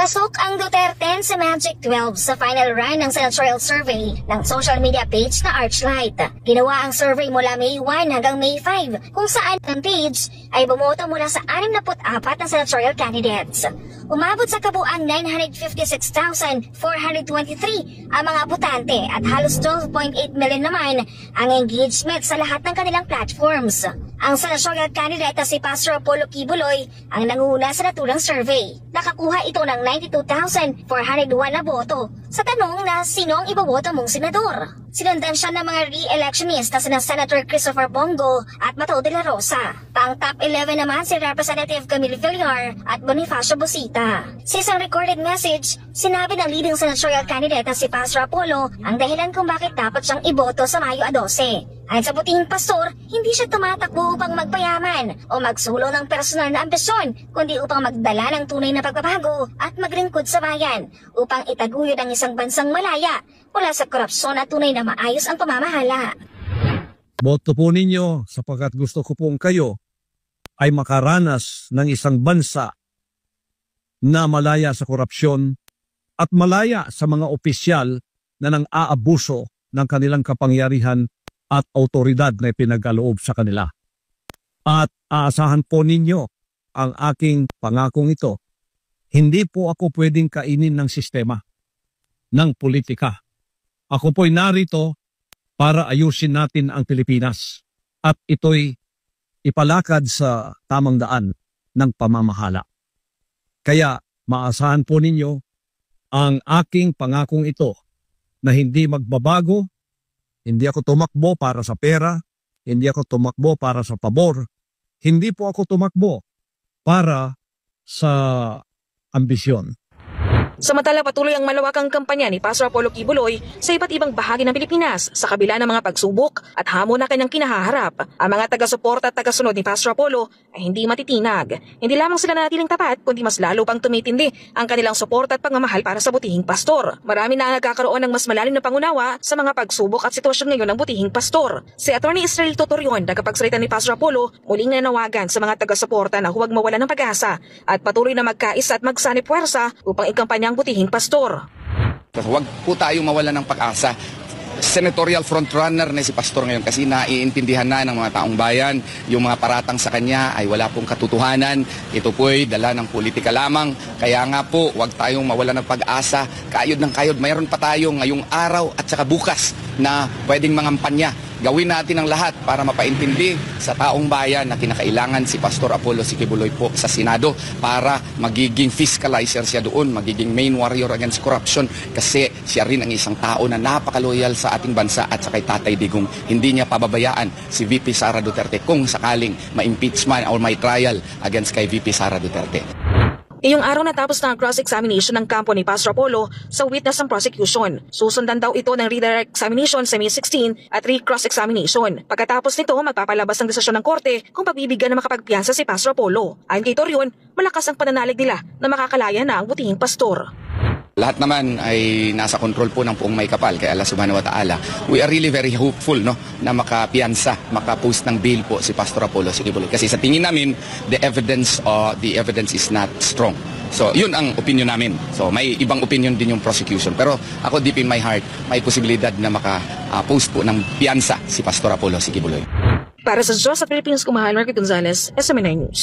Pasok ang Duterte sa Magic 12 sa final run ng senatorial survey ng social media page na Archlight. Ginawa ang survey mula May 1 hanggang May 5 kung saan ang page ay bumoto mula sa 64 na senatorial candidates. Umabot sa kabuang 956,423 ang mga botante at halos 12.8 million naman ang engagement sa lahat ng kanilang platforms. Ang senatorial candidate na si Pastor Apollo Kibuloy ang nanguna sa naturang survey. Nakakuha ito ng 92,401 na boto sa tanong na sino ang iboboto mong senador. Sinundan siya ng mga re-electionist na sina Senator Christopher Bongo at Bato de la Rosa. Pang top 11 naman si Representative Camille Villar at Bonifacio Busita. Sa isang recorded message, sinabi ng leading senatorial candidate na si Pastor Apollo ang dahilan kung bakit dapat siyang iboto sa Mayo 12. Ayon sa butihing pastor, hindi siya tumatakbo upang magpayaman o magsulo ng personal na ambisyon, kundi upang magdala ng tunay na pagbabago at maglingkod sa bayan upang itaguyod ang isang bansang malaya mula sa korupsyon at tunay na maayos ang pamamahala. Boto po ninyo sapagkat gusto ko pong kayo ay makaranas ng isang bansa na malaya sa korupsyon at malaya sa mga opisyal na nang-aabuso ng kanilang kapangyarihan at autoridad na ipinagkaloob sa kanila. At aasahan po ninyo ang aking pangakong ito. Hindi po ako pwedeng kainin ng sistema, ng politika. Ako po'y narito para ayusin natin ang Pilipinas at ito'y ipalakad sa tamang daan ng pamamahala. Kaya maasahan po ninyo ang aking pangakong ito na hindi magbabago. Hindi ako tumakbo para sa pera, hindi ako tumakbo para sa pabor, hindi po ako tumakbo para sa ambisyon. Samantala patuloy ang malawakang kampanya ni Pastor Apollo Kibuloy sa iba't ibang bahagi ng Pilipinas sa kabila ng mga pagsubok at hamon na kanyang kinahaharap. Ang mga taga-suporta at taga-sunod ni Pastor Apollo ay hindi matitinag. Hindi lamang sila nanatiling tapat kundi mas lalo pang tumitindi ang kanilang suporta at pagmamahal para sa butihing pastor. Marami na nagkakaroon ng mas malalim na pangunawa sa mga pagsubok at sitwasyon ngayon ng butihing pastor. Si Attorney Israel Tutorion, tagapagsalita ni Pastor Apollo, muling nanawagan sa mga taga-suporta na huwag mawala ng pag-asa at patuloy na magkaisa at magsanib puwersa upang ikampanya ang butihing pastor. Huwag po tayo mawala ng pag-asa. Senatorial frontrunner na si pastor ngayon kasi naiintindihan na ng mga taong bayan yung mga paratang sa kanya ay wala pong katotohanan. Ito po'y dala ng politika lamang. Kaya nga po, huwag tayong mawala ng pag-asa. Kayod ng kayod, mayroon pa tayo ngayong araw at saka bukas na pwedeng mangampanya. Gawin natin ang lahat para mapaintindi sa taong bayan na kinakailangan si Pastor Apollo Kibuloy po sa Senado para magiging fiscalizer siya doon, magiging main warrior against corruption kasi siya rin ang isang tao na napakaloyal sa ating bansa at sa kay Tatay Digong. Hindi niya pababayaan si VP Sara Duterte kung sakaling ma-impeachment or may trial against kay VP Sara Duterte. Iyong araw natapos na ang cross-examination ng kampo ni Pastor Apollo sa witness ng prosecution. Susundan daw ito ng redirect examination sa May 16 at re-cross-examination. Pagkatapos nito, magpapalabas ng desisyon ng korte kung pagbibigyan na makapagpiyansa si Pastor Apollo. Ayon kay Torion, malakas ang pananalig nila na makakalaya na ang butihing pastor. Lahat naman ay nasa control po ng Poong May Kapal kay Allah Subhanahu wa Ta'ala. We are really very hopeful no na makapiyansa, makapost ng bail po si Pastor Apollo Kibuloy. Kasi sa tingin namin, the evidence is not strong. So, yun ang opinion namin. So, may ibang opinion din yung prosecution. Pero ako deep in my heart, may posibilidad na makapost po ng piyansa si Pastor Apollo Kibuloy. Para sa Diyos at Philippines, kumahal Marky Gonzalez, SMNI News.